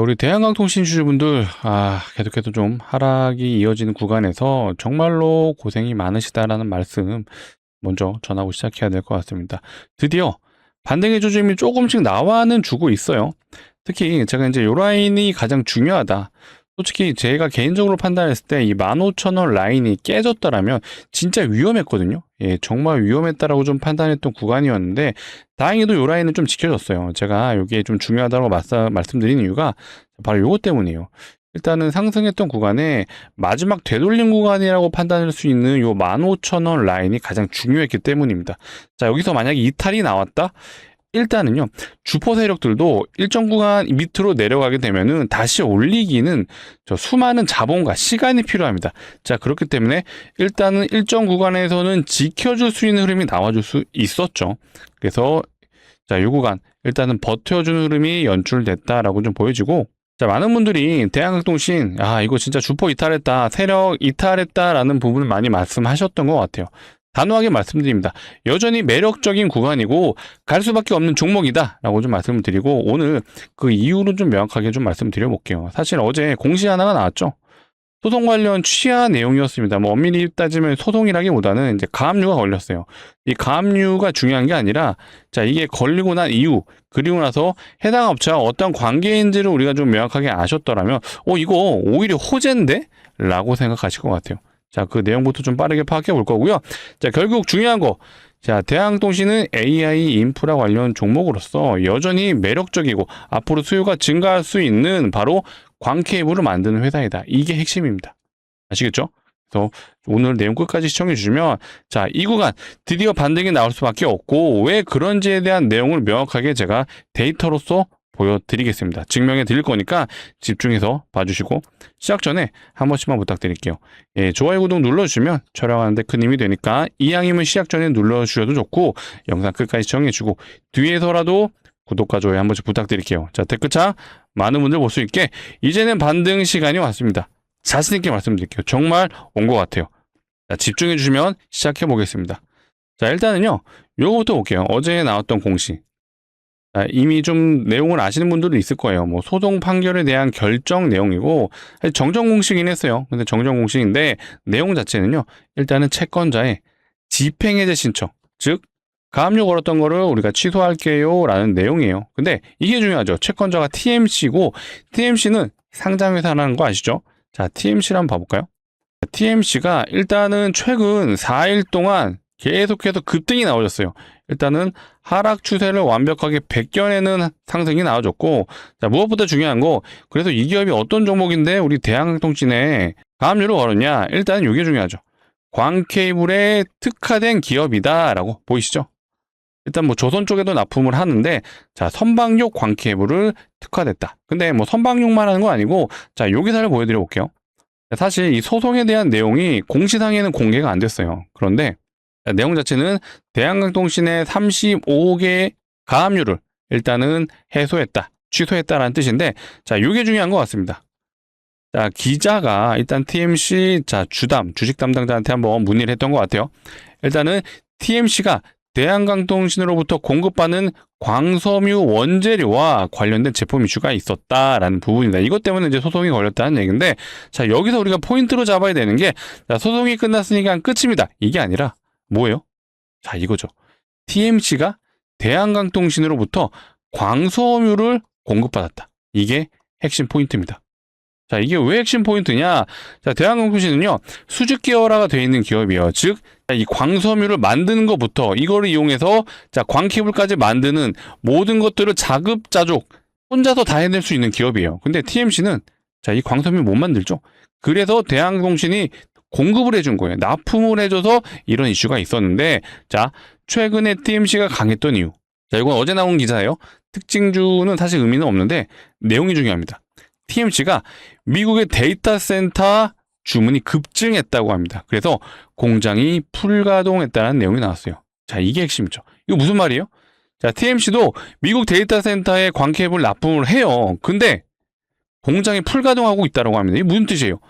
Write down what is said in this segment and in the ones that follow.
우리 대한강통신 주주분들, 계속해서 좀 하락이 이어지는 구간에서 정말로 고생이 많으시다라는 말씀 먼저 전하고 시작해야 될 것 같습니다. 드디어 반등의 조짐이 조금씩 나와는 주고 있어요. 특히 제가 이제 요 라인이 가장 중요하다. 솔직히 제가 개인적으로 판단했을 때 이 15,000원 라인이 깨졌더라면 진짜 위험했거든요. 예, 정말 위험했다라고 좀 판단했던 구간이었는데 다행히도 요 라인은 좀 지켜졌어요. 제가 이게 좀 중요하다고 말씀드린 이유가 바로 요것 때문이에요. 일단은 상승했던 구간에 마지막 되돌림 구간이라고 판단할 수 있는 요 15,000원 라인이 가장 중요했기 때문입니다. 자, 여기서 만약에 이탈이 나왔다? 일단은요, 주포 세력들도 일정 구간 밑으로 내려가게 되면은 다시 올리기는 수많은 자본과 시간이 필요합니다. 자, 그렇기 때문에 일단은 일정 구간에서는 지켜줄 수 있는 흐름이 나와줄 수 있었죠. 그래서 자, 이 구간 일단은 버텨주는 흐름이 연출됐다라고 좀 보여지고, 자, 많은 분들이 대한강통신 이거 진짜 주포 이탈했다, 세력 이탈했다라는 부분을 많이 말씀하셨던 것 같아요. 단호하게 말씀드립니다. 여전히 매력적인 구간이고 갈 수밖에 없는 종목이다 라고 좀 말씀을 드리고, 오늘 그 이유를 좀 명확하게 좀 말씀드려 볼게요. 사실 어제 공시 하나가 나왔죠. 소송 관련 취하 내용이었습니다. 뭐 엄밀히 따지면 소송이라기보다는 이제 가압류가 걸렸어요. 이 가압류가 중요한 게 아니라, 자, 이게 걸리고 난 이후, 그리고 나서 해당 업체와 어떤 관계인지를 우리가 좀 명확하게 아셨더라면 이거 오히려 호재인데? 라고 생각하실 것 같아요. 자, 그 내용부터 좀 빠르게 파악해 볼 거고요. 자, 결국 중요한 거. 자, 대한통신은 AI 인프라 관련 종목으로서 여전히 매력적이고 앞으로 수요가 증가할 수 있는 바로 광 케이블을 만드는 회사이다. 이게 핵심입니다. 아시겠죠? 그래서 오늘 내용 끝까지 시청해 주시면, 자, 이 구간 드디어 반등이 나올 수밖에 없고 왜 그런지에 대한 내용을 명확하게 제가 데이터로서 보여드리겠습니다. 증명해 드릴 거니까 집중해서 봐주시고, 시작 전에 한 번씩만 부탁드릴게요. 예, 좋아요, 구독 눌러주시면 촬영하는데 큰 힘이 되니까 이왕이면 시작 전에 눌러주셔도 좋고, 영상 끝까지 시청해주고 뒤에서라도 구독과 좋아요 한 번씩 부탁드릴게요. 자, 댓글창 많은 분들 볼 수 있게 이제는 반등 시간이 왔습니다. 자신있게 말씀드릴게요. 정말 온 것 같아요. 자, 집중해 주시면 시작해 보겠습니다. 자, 일단은요, 요거부터 볼게요. 어제 나왔던 공시. 이미 좀 내용을 아시는 분들도 있을 거예요. 뭐 소송 판결에 대한 결정 내용이고, 정정 공식이긴 했어요. 근데 정정 공식인데 내용 자체는요, 일단은 채권자의 집행해제 신청, 즉 가압류 걸었던 거를 우리가 취소할게요 라는 내용이에요. 근데 이게 중요하죠. 채권자가 TMC고 TMC는 상장회사라는 거 아시죠? 자, TMC를 한번 봐볼까요? TMC가 일단은 최근 4일 동안 계속해서 급등이 나와줬어요. 일단은 하락 추세를 완벽하게 베껴내는 상승이 나와줬고, 자, 무엇보다 중요한 거, 그래서 이 기업이 어떤 종목인데 우리 대한통신에 가압류를 걸었냐? 일단 이게 중요하죠. 광케이블에 특화된 기업이다라고 보이시죠? 일단 뭐 조선 쪽에도 납품을 하는데, 자, 선박용 광케이블을 특화됐다. 근데 뭐 선박용만 하는 거 아니고, 자, 요 기사를 보여드려 볼게요. 사실 이 소송에 대한 내용이 공시상에는 공개가 안 됐어요. 그런데 내용 자체는 대한강통신의 35개 가압류를 일단은 해소했다, 취소했다라는 뜻인데, 자, 요게 중요한 것 같습니다. 자, 기자가 일단 TMC 주식 담당자한테 한번 문의를 했던 것 같아요. 일단은 TMC가 대한강통신으로부터 공급받는 광섬유 원재료와 관련된 제품 이슈가 있었다라는 부분입니다. 이것 때문에 이제 소송이 걸렸다는 얘기인데, 자, 여기서 우리가 포인트로 잡아야 되는 게, 자, 소송이 끝났으니까 끝입니다. 이게 아니라 뭐예요? 자, 이거죠. TMC가 대한강통신으로부터 광섬유를 공급받았다. 이게 핵심 포인트입니다. 자, 이게 왜 핵심 포인트냐? 자, 대한강통신은요, 수직 계열화가 되어 있는 기업이에요. 즉, 이 광섬유를 만드는 것부터 이거를 이용해서, 자, 광케이블까지 만드는 모든 것들을 자급자족 혼자서 다 해낼 수 있는 기업이에요. 근데 TMC는, 자, 이 광섬유 못 만들죠. 그래서 대한강통신이 공급을 해준 거예요. 납품을 해줘서 이런 이슈가 있었는데, 자, 최근에 TMC가 강했던 이유. 자, 이건 어제 나온 기사예요. 특징주는 사실 의미는 없는데 내용이 중요합니다. TMC가 미국의 데이터 센터 주문이 급증했다고 합니다. 그래서 공장이 풀가동했다는 내용이 나왔어요. 자, 이게 핵심이죠. 이거 무슨 말이에요? 자, TMC도 미국 데이터 센터에 광케이블 납품을 해요. 근데 공장이 풀가동하고 있다고 합니다. 이게 무슨 뜻이에요?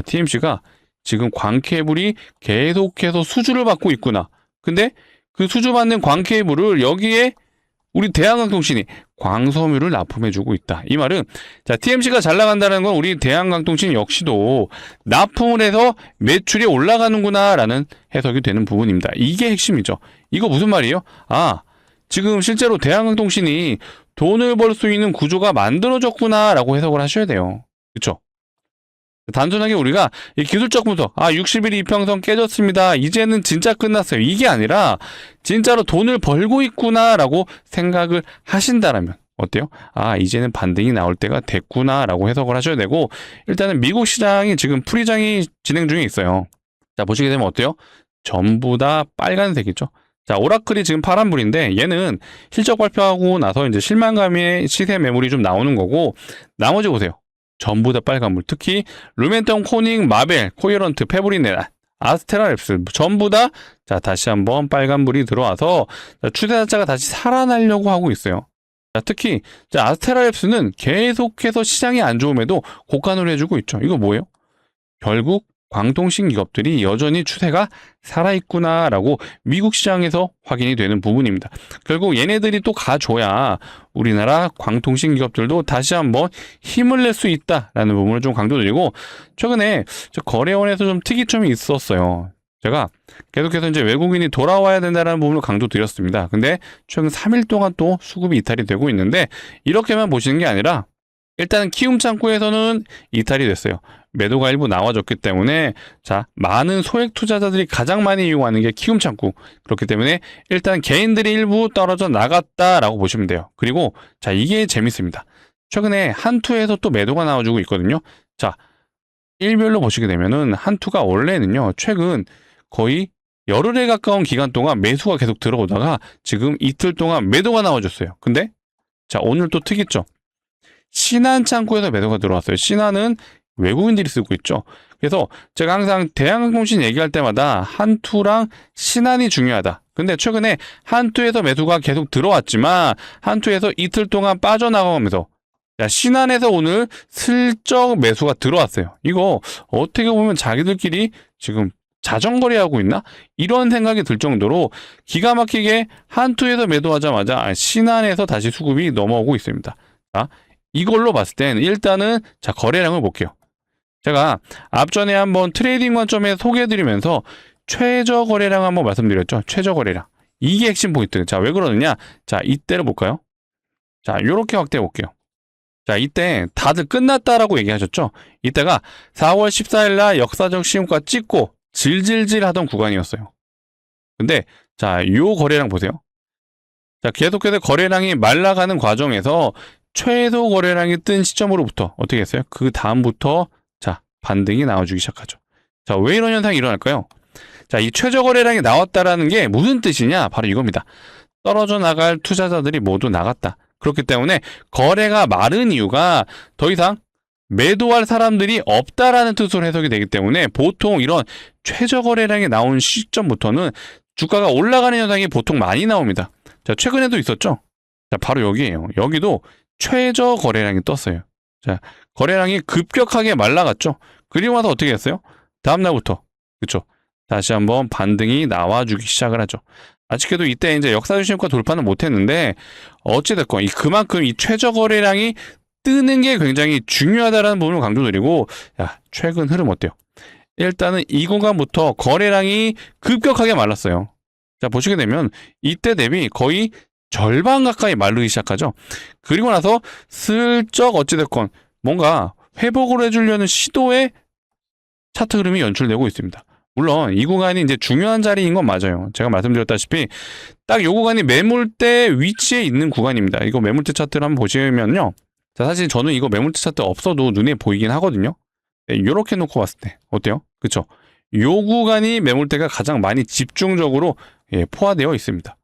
TMC가 지금 광케이블이 계속해서 수주를 받고 있구나. 근데 그 수주받는 광케이블을 여기에 우리 대한강통신이 광섬유를 납품해주고 있다. 이 말은 자 TMC가 잘 나간다는 건 우리 대한강통신 역시도 납품을 해서 매출이 올라가는구나 라는 해석이 되는 부분입니다. 이게 핵심이죠. 이거 무슨 말이에요? 아 지금 실제로 대한강통신이 돈을 벌 수 있는 구조가 만들어졌구나 라고 해석을 하셔야 돼요. 그쵸? 단순하게 우리가 이 기술적 분석, 60일 이평선 깨졌습니다. 이제는 진짜 끝났어요. 이게 아니라 진짜로 돈을 벌고 있구나라고 생각을 하신다라면 어때요? 이제는 반등이 나올 때가 됐구나라고 해석을 하셔야 되고 일단은 미국 시장이 지금 풀이장이 진행 중에 있어요. 자, 보시게 되면 어때요? 전부 다 빨간색이죠. 자, 오라클이 지금 파란불인데 얘는 실적 발표하고 나서 이제 실망감의 시세 매물이 좀 나오는 거고 나머지 보세요. 전부 다 빨간불. 특히 루멘텀, 코닝, 마벨, 코이런트, 페브리네라, 아스테라랩스 전부 다 자 다시 한번 빨간불이 들어와서 추세 자체가 다시 살아나려고 하고 있어요. 자, 특히 자 아스테라랩스는 계속해서 시장이 안 좋음에도 고간을 해주고 있죠. 이거 뭐예요? 결국 광통신 기업들이 여전히 추세가 살아있구나라고 미국 시장에서 확인이 되는 부분입니다. 결국 얘네들이 또 가줘야 우리나라 광통신 기업들도 다시 한번 힘을 낼 수 있다라는 부분을 좀 강조드리고 최근에 거래원에서 좀 특이점이 있었어요. 제가 계속해서 이제 외국인이 돌아와야 된다는 부분을 강조드렸습니다. 근데 최근 3일 동안 또 수급이 이탈이 되고 있는데 이렇게만 보시는 게 아니라 일단 키움 창구에서는 이탈이 됐어요. 매도가 일부 나와줬기 때문에 자 많은 소액 투자자들이 가장 많이 이용하는 게 키움 창구. 그렇기 때문에 일단 개인들이 일부 떨어져 나갔다라고 보시면 돼요. 그리고 자 이게 재밌습니다. 최근에 한투에서 또 매도가 나와주고 있거든요. 자 일별로 보시게 되면은 한투가 원래는요 최근 거의 열흘에 가까운 기간 동안 매수가 계속 들어오다가 지금 이틀 동안 매도가 나와줬어요. 근데 자 오늘 또 특이점. 신한 창구에서 매도가 들어왔어요. 신한은 외국인들이 쓰고 있죠. 그래서 제가 항상 대한항공신 얘기할 때마다 한투랑 신한이 중요하다. 근데 최근에 한투에서 매수가 계속 들어왔지만 한투에서 이틀 동안 빠져나가면서 신한에서 오늘 슬쩍 매수가 들어왔어요. 이거 어떻게 보면 자기들끼리 지금 자전거리하고 있나? 이런 생각이 들 정도로 기가 막히게 한투에서 매도하자마자 신한에서 다시 수급이 넘어오고 있습니다. 자, 이걸로 봤을 땐 일단은 자 거래량을 볼게요. 제가 앞전에 한번 트레이딩 관점에 소개해드리면서 최저 거래량 한번 말씀드렸죠. 최저 거래량. 이게 핵심 포인트. 자, 왜 그러느냐? 자, 이때를 볼까요? 자, 요렇게 확대해 볼게요. 자, 이때 다들 끝났다라고 얘기하셨죠? 이때가 4월 14일 날 역사적 시음가 찍고 질질질 하던 구간이었어요. 근데 자, 요 거래량 보세요. 자, 계속해서 거래량이 말라가는 과정에서 최소 거래량이 뜬 시점으로부터 어떻게 했어요? 그 다음부터 자 반등이 나와주기 시작하죠. 자, 왜 이런 현상이 일어날까요? 자, 이 최저 거래량이 나왔다라는 게 무슨 뜻이냐? 바로 이겁니다. 떨어져 나갈 투자자들이 모두 나갔다. 그렇기 때문에 거래가 마른 이유가 더 이상 매도할 사람들이 없다라는 뜻으로 해석이 되기 때문에 보통 이런 최저 거래량이 나온 시점부터는 주가가 올라가는 현상이 보통 많이 나옵니다. 자, 최근에도 있었죠? 자, 바로 여기에요. 여기도 최저 거래량이 떴어요. 자, 거래량이 급격하게 말라갔죠. 그리고 나서 어떻게 했어요? 다음날부터 그쵸? 다시 한번 반등이 나와주기 시작을 하죠. 아쉽게도 이때 이제 역사적 시음가 돌파는 못했는데 어찌됐건 그만큼 이 최저 거래량이 뜨는 게 굉장히 중요하다라는 부분을 강조드리고 야 최근 흐름 어때요? 일단은 이 구간부터 거래량이 급격하게 말랐어요. 자, 보시게 되면 이때 대비 거의 절반 가까이 마르기 시작하죠. 그리고 나서 슬쩍 어찌됐건 뭔가 회복을 해주려는 시도의 차트 흐름이 연출되고 있습니다. 물론 이 구간이 이제 중요한 자리인 건 맞아요. 제가 말씀드렸다시피 딱 이 구간이 매물대 위치에 있는 구간입니다. 이거 매물대 차트를 한번 보시면요. 자, 사실 저는 이거 매물대 차트 없어도 눈에 보이긴 하거든요. 이렇게 놓고 봤을 때 어때요? 그쵸? 요 구간이 매물대가 가장 많이 집중적으로 포화되어 있습니다.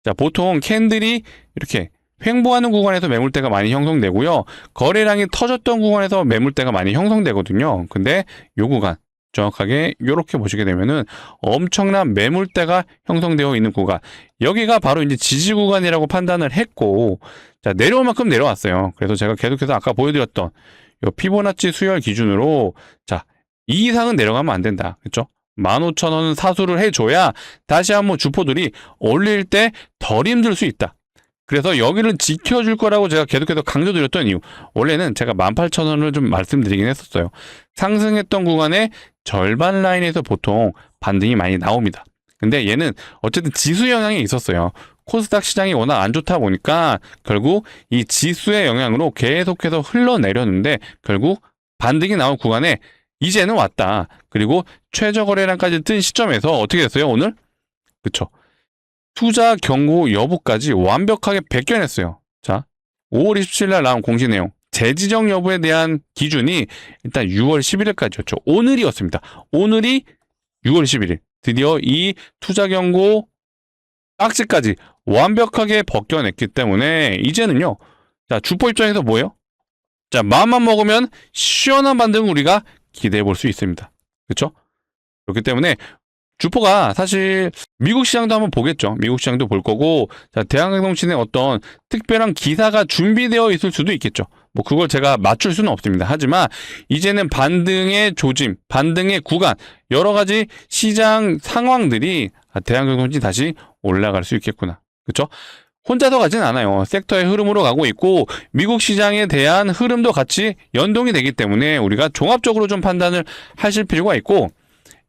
자, 보통 캔들이 이렇게 횡보하는 구간에서 매물대가 많이 형성되고요. 거래량이 터졌던 구간에서 매물대가 많이 형성되거든요. 근데 요 구간 정확하게 이렇게 보시게 되면은 엄청난 매물대가 형성되어 있는 구간. 여기가 바로 이제 지지 구간이라고 판단을 했고, 자, 내려올 만큼 내려왔어요. 그래서 제가 계속해서 아까 보여드렸던 요 피보나치 수열 기준으로 자, 이 이상은 내려가면 안 된다. 그렇죠? 15,000원은 사수를 해줘야 다시 한번 주포들이 올릴 때 덜 힘들 수 있다. 그래서 여기를 지켜줄 거라고 제가 계속해서 강조드렸던 이유. 원래는 제가 18,000원을 좀 말씀드리긴 했었어요. 상승했던 구간의 절반 라인에서 보통 반등이 많이 나옵니다. 근데 얘는 어쨌든 지수 영향이 있었어요. 코스닥 시장이 워낙 안 좋다 보니까 결국 이 지수의 영향으로 계속해서 흘러내렸는데 결국 반등이 나온 구간에 이제는 왔다. 그리고 최저 거래량까지 뜬 시점에서 어떻게 됐어요, 오늘? 그쵸. 투자 경고 여부까지 완벽하게 베껴냈어요. 자, 5월 27일 날 나온 공시 내용. 재지정 여부에 대한 기준이 일단 6월 11일까지였죠. 오늘이었습니다. 오늘이 6월 11일. 드디어 이 투자 경고 딱지까지 완벽하게 벗겨냈기 때문에 이제는요. 자, 주포 입장에서 뭐예요? 자, 마음만 먹으면 시원한 반등을 우리가 기대해 볼 수 있습니다. 그렇죠? 그렇기 때문에 주포가 사실 미국 시장도 한번 보겠죠. 미국 시장도 볼 거고, 자, 대한항공신의 어떤 특별한 기사가 준비되어 있을 수도 있겠죠. 뭐 그걸 제가 맞출 수는 없습니다. 하지만 이제는 반등의 조짐, 반등의 구간, 여러 가지 시장 상황들이 대한항공신이 다시 올라갈 수 있겠구나. 그렇죠? 혼자서 가진 않아요. 섹터의 흐름으로 가고 있고 미국 시장에 대한 흐름도 같이 연동이 되기 때문에 우리가 종합적으로 좀 판단을 하실 필요가 있고,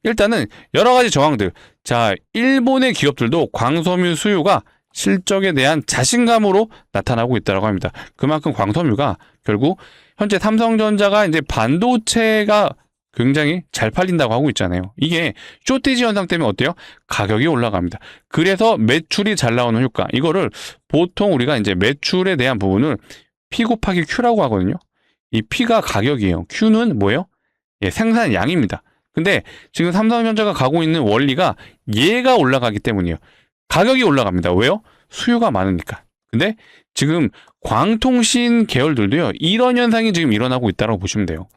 일단은 여러 가지 정황들. 자, 일본의 기업들도 광섬유 수요가 실적에 대한 자신감으로 나타나고 있다고 합니다. 그만큼 광섬유가 결국 현재 삼성전자가 이제 반도체가 굉장히 잘 팔린다고 하고 있잖아요. 이게 쇼티지 현상 때문에 어때요? 가격이 올라갑니다. 그래서 매출이 잘 나오는 효과. 이거를 보통 우리가 이제 매출에 대한 부분을 P 곱하기 Q라고 하거든요. 이 P가 가격이에요. Q는 뭐예요? 예, 생산량입니다. 근데 지금 삼성전자가 가고 있는 원리가 얘가 올라가기 때문이에요. 가격이 올라갑니다. 왜요? 수요가 많으니까. 근데 지금 광통신 계열들도요. 이런 현상이 지금 일어나고 있다고 보시면 돼요.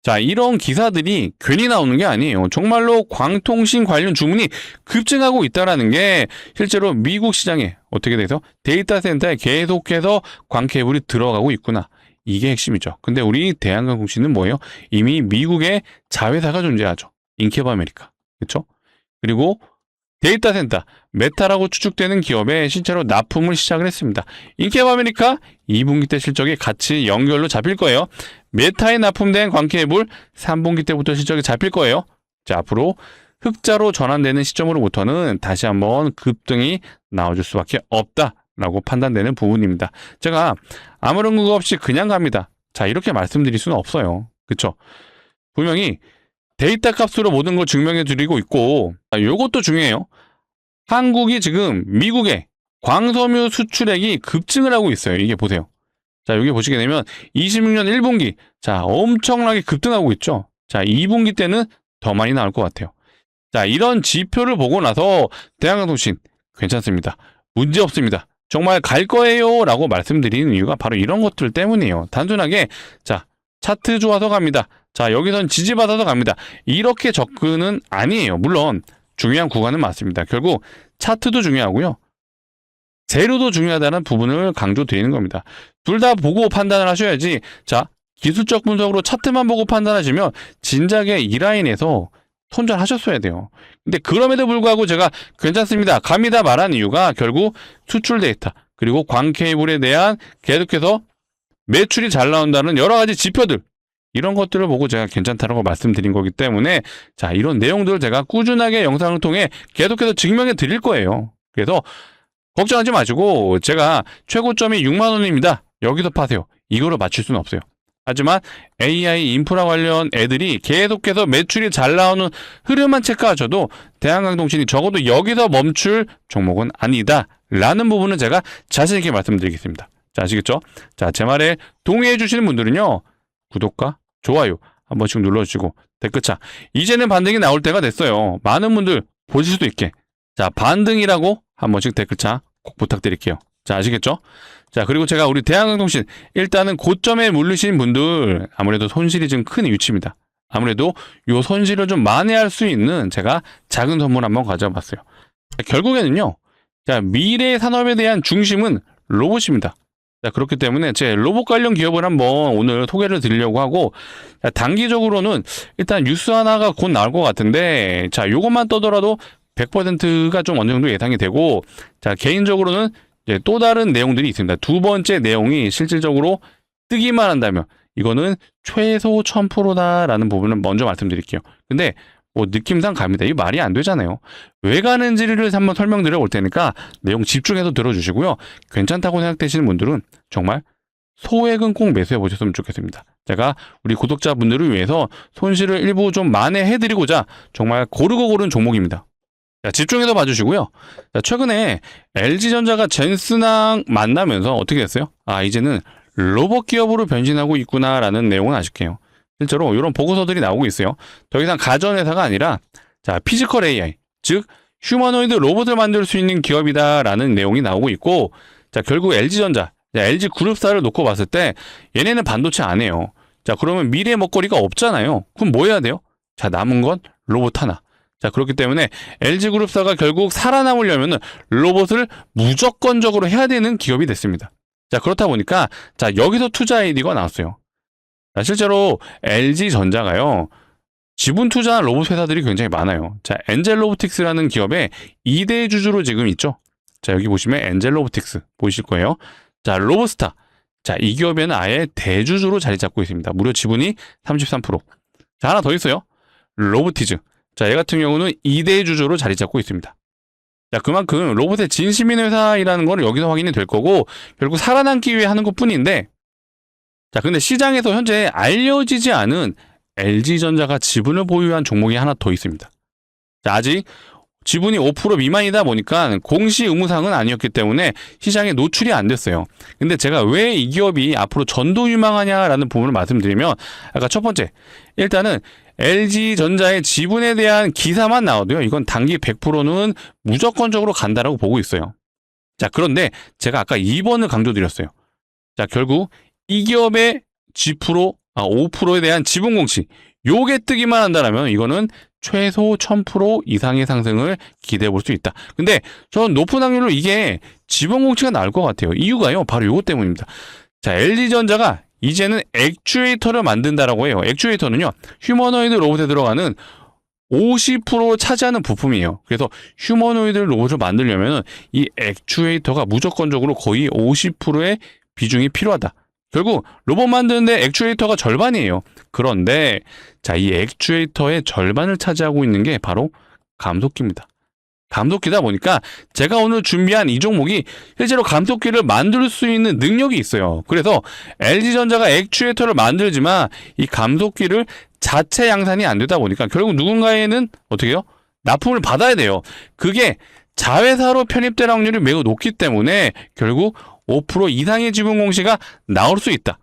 자, 이런 기사들이 괜히 나오는 게 아니에요. 정말로 광통신 관련 주문이 급증하고 있다는 게 실제로 미국 시장에 어떻게 돼서 데이터 센터에 계속해서 광케이블이 들어가고 있구나. 이게 핵심이죠. 근데 우리 대한항공신은 뭐예요? 이미 미국에 자회사가 존재하죠. 인캡 아메리카. 그렇죠? 그리고 데이터 센터, 메타라고 추측되는 기업에 실제로 납품을 시작을 했습니다. 인캡 아메리카 2분기 때 실적이 같이 연결로 잡힐 거예요. 메타에 납품된 광케이블 3분기 때부터 실적이 잡힐 거예요. 자, 앞으로 흑자로 전환되는 시점으로부터는 다시 한번 급등이 나와줄 수밖에 없다라고 판단되는 부분입니다. 제가 아무런 근거 없이 그냥 갑니다. 자, 이렇게 말씀드릴 수는 없어요. 그쵸? 분명히 데이터 값으로 모든 걸 증명해 드리고 있고, 요것도 중요해요. 한국이 지금 미국에 광섬유 수출액이 급증을 하고 있어요. 이게 보세요. 자, 여기 보시게 되면 26년 1분기, 자, 엄청나게 급등하고 있죠. 자, 2분기 때는 더 많이 나올 것 같아요. 자, 이런 지표를 보고 나서 대한항공신 괜찮습니다. 문제 없습니다. 정말 갈 거예요 라고 말씀드리는 이유가 바로 이런 것들 때문이에요. 단순하게 자, 차트 좋아서 갑니다. 자, 여기선 지지받아서 갑니다. 이렇게 접근은 아니에요. 물론 중요한 구간은 맞습니다. 결국 차트도 중요하고요. 재료도 중요하다는 부분을 강조드리는 겁니다. 둘 다 보고 판단을 하셔야지. 자, 기술적 분석으로 차트만 보고 판단하시면 진작에 이 라인에서 손절하셨어야 돼요. 근데 그럼에도 불구하고 제가 괜찮습니다. 갑니다 말한 이유가 결국 수출 데이터 그리고 광케이블에 대한 계속해서 매출이 잘 나온다는 여러 가지 지표들, 이런 것들을 보고 제가 괜찮다라고 말씀드린 거기 때문에 자, 이런 내용들을 제가 꾸준하게 영상을 통해 계속해서 증명해 드릴 거예요. 그래서 걱정하지 마시고 제가 최고점이 6만 원입니다. 여기서 파세요. 이거로 맞출 수는 없어요. 하지만 AI 인프라 관련 애들이 계속해서 매출이 잘 나오는 흐름만 체크하셔도 대한항공신이 적어도 여기서 멈출 종목은 아니다 라는 부분은 제가 자신 있게 말씀드리겠습니다. 자, 아시겠죠? 자, 제 말에 동의해 주시는 분들은요, 구독과 좋아요 한 번씩 눌러주시고 댓글창, 이제는 반등이 나올 때가 됐어요. 많은 분들 보실 수도 있게 자, 반등이라고 한 번씩 댓글창 꼭 부탁드릴게요. 자, 아시겠죠? 자, 그리고 제가 우리 대한항공신 일단은 고점에 물리신 분들 아무래도 손실이 좀 큰 위치입니다. 아무래도 요 손실을 좀 만회할 수 있는 제가 작은 선물 한번 가져봤어요. 자, 결국에는요, 자, 미래 산업에 대한 중심은 로봇입니다. 자, 그렇기 때문에 제 로봇 관련 기업을 한번 오늘 소개를 드리려고 하고, 자, 단기적으로는 일단 뉴스 하나가 곧 나올 것 같은데, 자, 요것만 떠더라도 100%가 좀 어느 정도 예상이 되고, 자, 개인적으로는 이제 또 다른 내용들이 있습니다. 두 번째 내용이 실질적으로 뜨기만 한다면 이거는 최소 1000%다라는 부분을 먼저 말씀드릴게요. 근데 뭐 느낌상 갑니다. 이거 말이 안 되잖아요. 왜 가는지를 한번 설명드려 볼 테니까 내용 집중해서 들어주시고요. 괜찮다고 생각되시는 분들은 정말 소액은 꼭 매수해 보셨으면 좋겠습니다. 제가 우리 구독자분들을 위해서 손실을 일부 좀 만회해드리고자 정말 고르고 고른 종목입니다. 자, 집중해서 봐주시고요. 자, 최근에 LG전자가 젠스랑 만나면서 어떻게 됐어요? 아, 이제는 로봇 기업으로 변신하고 있구나라는 내용은 아실게요. 실제로 이런 보고서들이 나오고 있어요. 더 이상 가전회사가 아니라 자, 피지컬 AI, 즉 휴머노이드 로봇을 만들 수 있는 기업이다라는 내용이 나오고 있고, 자, 결국 LG전자, LG 그룹사를 놓고 봤을 때 얘네는 반도체 안 해요. 자, 그러면 미래 먹거리가 없잖아요. 그럼 뭐 해야 돼요? 자, 남은 건 로봇 하나. 자, 그렇기 때문에 LG 그룹사가 결국 살아남으려면 로봇을 무조건적으로 해야 되는 기업이 됐습니다. 자, 그렇다 보니까 자, 여기서 투자 아이디어가 나왔어요. 자, 실제로 LG전자가요, 지분 투자한 로봇 회사들이 굉장히 많아요. 자, 엔젤로보틱스라는 기업의 2대 주주로 지금 있죠. 자, 여기 보시면 엔젤로보틱스 보이실 거예요. 자, 로보스타. 자, 이 기업에는 아예 대주주로 자리 잡고 있습니다. 무려 지분이 33%. 자, 하나 더 있어요. 로보티즈. 자, 얘 같은 경우는 2대 주주로 자리 잡고 있습니다. 자, 그만큼 로봇의 진심인 회사이라는 걸 여기서 확인이 될 거고, 결국 살아남기 위해 하는 것 뿐인데, 자, 근데 시장에서 현재 알려지지 않은 LG전자가 지분을 보유한 종목이 하나 더 있습니다. 자, 아직 지분이 5% 미만이다 보니까 공시 의무사항은 아니었기 때문에 시장에 노출이 안 됐어요. 근데 제가 왜 이 기업이 앞으로 전도 유망하냐라는 부분을 말씀드리면, 아까 첫 번째, 일단은 LG전자의 지분에 대한 기사만 나와도요, 이건 단기 100%는 무조건적으로 간다라고 보고 있어요. 자, 그런데 제가 아까 2번을 강조드렸어요. 자, 결국 이 기업의 5%에 대한 지분 공시, 요게 뜨기만 한다면 이거는 최소 1000% 이상의 상승을 기대해 볼 수 있다. 근데 저는 높은 확률로 이게 지분 공시가 나올 것 같아요. 이유가요, 바로 요것 때문입니다. 자, LG전자가 이제는 액추에이터를 만든다라고 해요. 액추에이터는요, 휴머노이드 로봇에 들어가는 50% 차지하는 부품이에요. 그래서 휴머노이드 로봇을 만들려면 이 액추에이터가 무조건적으로 거의 50%의 비중이 필요하다. 결국 로봇 만드는데 액추에이터가 절반이에요. 그런데 자, 이 액추에이터의 절반을 차지하고 있는 게 바로 감속기입니다. 감속기다 보니까 제가 오늘 준비한 이 종목이 실제로 감속기를 만들 수 있는 능력이 있어요. 그래서 LG전자가 액추에이터를 만들지만 이 감속기를 자체 양산이 안 되다 보니까 결국 누군가에는 어떻게 해요? 납품을 받아야 돼요. 그게 자회사로 편입될 확률이 매우 높기 때문에 결국 5% 이상의 지분 공시가 나올 수 있다.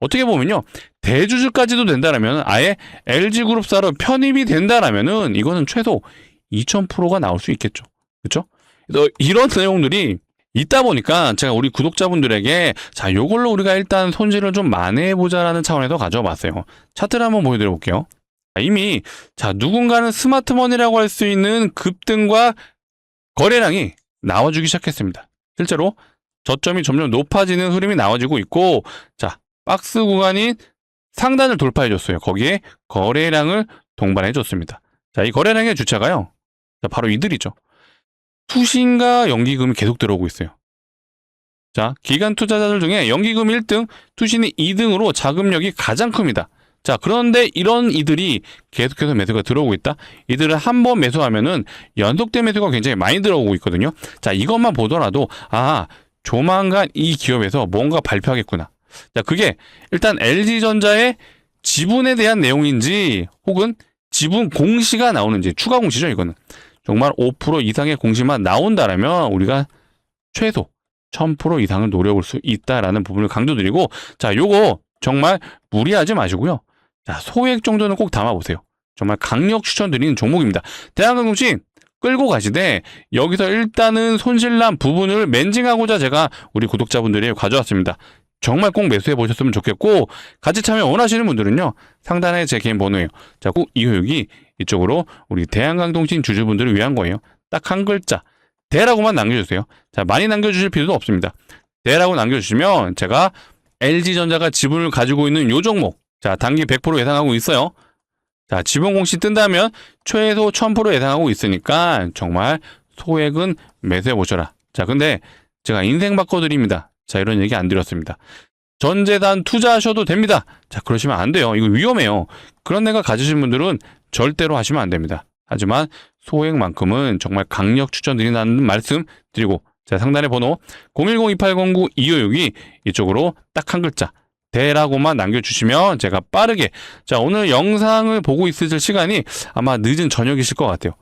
어떻게 보면요, 대주주까지도 된다라면, 아예 LG그룹사로 편입이 된다라면은 이거는 최소 2000%가 나올 수 있겠죠. 그렇죠? 그래서 이런 내용들이 있다 보니까 제가 우리 구독자분들에게 자, 요걸로 우리가 일단 손실을 좀 만회해보자라는 차원에서 가져와 봤어요. 차트를 한번 보여드려 볼게요. 이미 자, 누군가는 스마트머니라고 할 수 있는 급등과 거래량이 나와주기 시작했습니다. 실제로 저점이 점점 높아지는 흐름이 나와지고 있고, 자, 박스 구간인 상단을 돌파해줬어요. 거기에 거래량을 동반해줬습니다. 자, 이 거래량의 주체가요, 자, 바로 이들이죠. 투신과 연기금이 계속 들어오고 있어요. 자, 기관 투자자들 중에 연기금 1등, 투신이 2등으로 자금력이 가장 큽니다. 자, 그런데 이런 이들이 계속해서 매수가 들어오고 있다. 이들은 한 번 매수하면은 연속된 매수가 굉장히 많이 들어오고 있거든요. 자, 이것만 보더라도 조만간 이 기업에서 뭔가 발표하겠구나. 자, 그게 일단 LG전자의 지분에 대한 내용인지 혹은 지분 공시가 나오는지, 추가 공시죠, 이거는. 정말 5% 이상의 공시만 나온다라면 우리가 최소 1000% 이상을 노려볼 수 있다라는 부분을 강조드리고, 자, 요거 정말 무리하지 마시고요. 자, 소액 정도는 꼭 담아보세요. 정말 강력 추천드리는 종목입니다. 대한항공신 끌고 가시되 여기서 일단은 손실난 부분을 멘징하고자 제가 우리 구독자분들이 가져왔습니다. 정말 꼭 매수해 보셨으면 좋겠고, 같이 참여 원하시는 분들은요, 상단에 제 개인 번호예요. 자, 꼭 이호육이 이쪽으로 우리 대한항공신 주주분들을 위한 거예요. 딱 한 글자 대라고만 남겨주세요. 자, 많이 남겨주실 필요도 없습니다. 대라고 남겨주시면 제가 LG전자가 지분을 가지고 있는 요 종목, 자, 단기 100% 예상하고 있어요. 자, 지분 공시 뜬다면 최소 1000% 예상하고 있으니까 정말 소액은 매수해 보셔라. 자, 근데 제가 인생 바꿔드립니다. 자, 이런 얘기 안 드렸습니다. 전 재산 투자하셔도 됩니다. 자, 그러시면 안 돼요. 이거 위험해요. 그런 내가 가지신 분들은 절대로 하시면 안 됩니다. 하지만 소액만큼은 정말 강력 추천드린다는 말씀 드리고, 자, 상단의 번호 010-2809-2562 이쪽으로 딱 한 글자 대라고만 남겨주시면 제가 빠르게, 자, 오늘 영상을 보고 있으실 시간이 아마 늦은 저녁이실 것 같아요.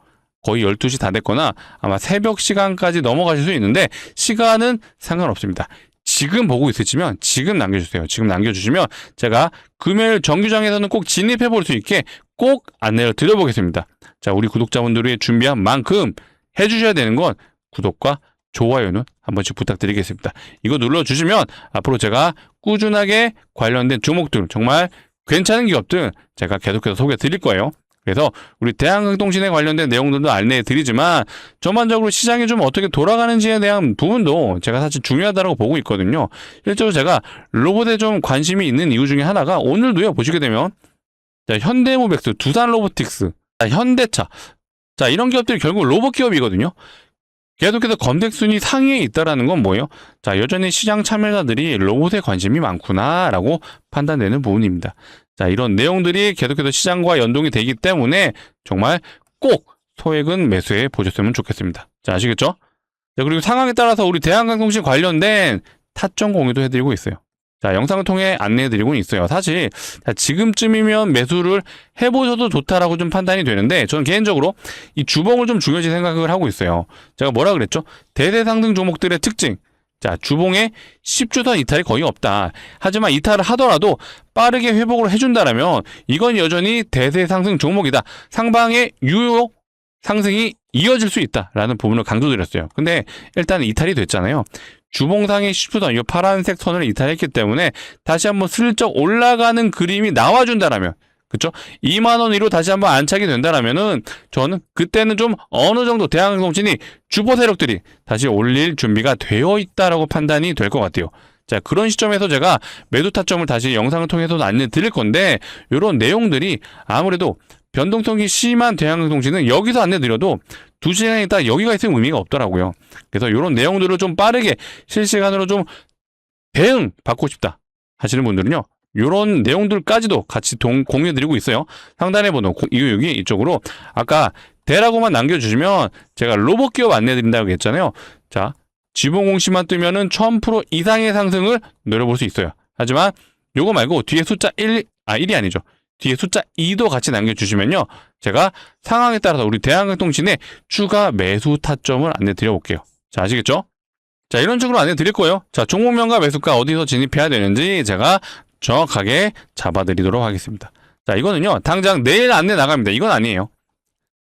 거의 12시 다 됐거나 아마 새벽 시간까지 넘어가실 수 있는데 시간은 상관없습니다. 지금 보고 있으시면 지금 남겨주세요. 지금 남겨주시면 제가 금요일 정규장에서는 꼭 진입해 볼 수 있게 꼭 안내를 드려보겠습니다. 자, 우리 구독자분들이 준비한 만큼 해주셔야 되는 건 구독과 좋아요는 한 번씩 부탁드리겠습니다. 이거 눌러주시면 앞으로 제가 꾸준하게 관련된 종목들, 정말 괜찮은 기업들 제가 계속해서 소개해 드릴 거예요. 그래서 우리 대한항공통신에 관련된 내용들도 안내해 드리지만 전반적으로 시장이 좀 어떻게 돌아가는지에 대한 부분도 제가 사실 중요하다고 보고 있거든요. 실제로 제가 로봇에 좀 관심이 있는 이유 중에 하나가 오늘도요, 보시게 되면 자, 현대모백스, 두산로보틱스, 자, 현대차, 자, 이런 기업들이 결국 로봇 기업이거든요. 계속해서 검색순위 상위에 있다라는 건 뭐예요? 자, 여전히 시장 참여자들이 로봇에 관심이 많구나라고 판단되는 부분입니다. 자, 이런 내용들이 계속해서 시장과 연동이 되기 때문에 정말 꼭 소액은 매수해 보셨으면 좋겠습니다. 자, 아시겠죠? 자, 그리고 상황에 따라서 우리 대한항공통신 관련된 타점 공유도 해드리고 있어요. 자, 영상을 통해 안내해드리고는 있어요. 사실 지금쯤이면 매수를 해보셔도 좋다라고 좀 판단이 되는데 저는 개인적으로 이 주봉을 좀 중요시 생각을 하고 있어요. 제가 뭐라 그랬죠? 대세 상승 종목들의 특징. 자, 주봉에 10주선 이탈이 거의 없다. 하지만 이탈을 하더라도 빠르게 회복을 해준다라면 이건 여전히 대세 상승 종목이다. 상방의 유효 상승이 이어질 수 있다라는 부분을 강조드렸어요. 근데 일단 이탈이 됐잖아요. 주봉상의 10주선, 이 파란색 선을 이탈했기 때문에 다시 한번 슬쩍 올라가는 그림이 나와준다라면, 그쵸? 2만원 위로 다시 한번 안착이 된다라면은 저는 그때는 좀 어느 정도 대한항공통신이 주포 세력들이 다시 올릴 준비가 되어 있다라고 판단이 될 것 같아요. 자, 그런 시점에서 제가 매도 타점을 다시 영상을 통해서 안내 드릴 건데, 이런 내용들이 아무래도 변동성이 심한 대한항공통신은 여기서 안내 드려도 2시간 있다 여기가 있으면 의미가 없더라고요. 그래서 이런 내용들을 좀 빠르게 실시간으로 좀 대응 받고 싶다 하시는 분들은요, 이런 내용들까지도 같이 공유해드리고 있어요. 상단에 번호 266이 이쪽으로 아까 대라고만 남겨주시면 제가 로봇 기업 안내드린다고 했잖아요. 자, 지분 공시만 뜨면은 1000% 이상의 상승을 노려볼 수 있어요. 하지만 요거 말고 뒤에 숫자 1이 아니죠. 뒤에 숫자 2도 같이 남겨주시면요, 제가 상황에 따라서 우리 대한항공통신의 추가 매수 타점을 안내 드려볼게요. 자, 아시겠죠? 자, 이런 식으로 안내 드릴 거예요. 자, 종목명과 매수가 어디서 진입해야 되는지 제가 정확하게 잡아드리도록 하겠습니다. 자, 이거는요, 당장 내일 안내 나갑니다. 이건 아니에요.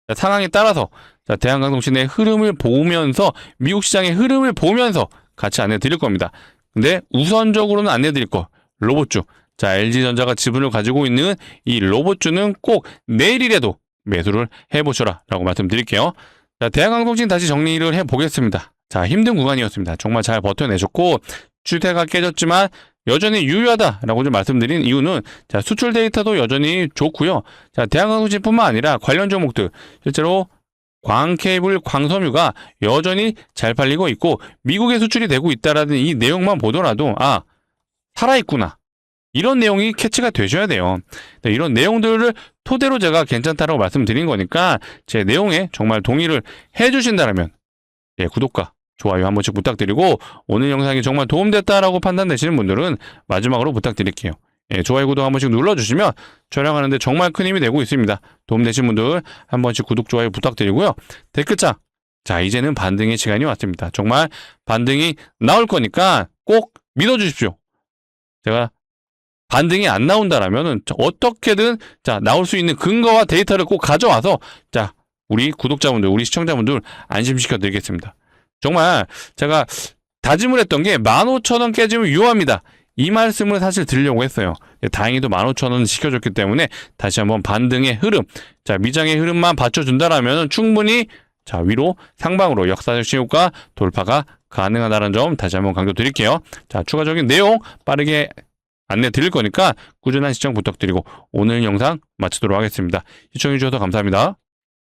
자, 상황에 따라서 자, 대한항공통신의 흐름을 보면서 미국 시장의 흐름을 보면서 같이 안내 드릴 겁니다. 근데 우선적으로는 안내 드릴 거 로봇주. 자, LG전자가 지분을 가지고 있는 이 로봇주는 꼭 내일이라도 매수를 해보셔라 라고 말씀드릴게요. 자, 대한항공통신 다시 정리를 해보겠습니다. 자, 힘든 구간이었습니다. 정말 잘 버텨내셨고 추세가 깨졌지만 여전히 유효하다라고 좀 말씀드린 이유는 자, 수출 데이터도 여전히 좋고요. 자, 대한항공통신뿐만 아니라 관련 종목들 실제로 광케이블, 광섬유가 여전히 잘 팔리고 있고 미국에 수출이 되고 있다라는 이 내용만 보더라도 살아있구나. 이런 내용이 캐치가 되셔야 돼요. 네, 이런 내용들을 토대로 제가 괜찮다라고 말씀드린 거니까 제 내용에 정말 동의를 해주신다면 구독과 좋아요 한 번씩 부탁드리고 오늘 영상이 정말 도움됐다라고 판단되시는 분들은 마지막으로 부탁드릴게요. 좋아요, 구독 한 번씩 눌러주시면 촬영하는데 정말 큰 힘이 되고 있습니다. 도움되신 분들 한 번씩 구독, 좋아요 부탁드리고요. 댓글창, 자, 이제는 반등의 시간이 왔습니다. 정말 반등이 나올 거니까 꼭 믿어주십시오. 제가 반등이 안 나온다라면은 어떻게든 자, 나올 수 있는 근거와 데이터를 꼭 가져와서 자, 우리 구독자분들, 우리 시청자분들 안심시켜 드리겠습니다. 정말 제가 다짐을 했던 게 15,000원 깨지면 유효합니다. 이 말씀을 사실 드리려고 했어요. 다행히도 15,000원 시켜줬기 때문에 다시 한번 반등의 흐름, 자, 미장의 흐름만 받쳐준다라면 충분히 자, 위로 상방으로 역사적 신호가 돌파가 가능하다는 점 다시 한번 강조드릴게요. 자, 추가적인 내용 빠르게 안내 드릴 거니까 꾸준한 시청 부탁드리고 오늘 영상 마치도록 하겠습니다. 시청해주셔서 감사합니다.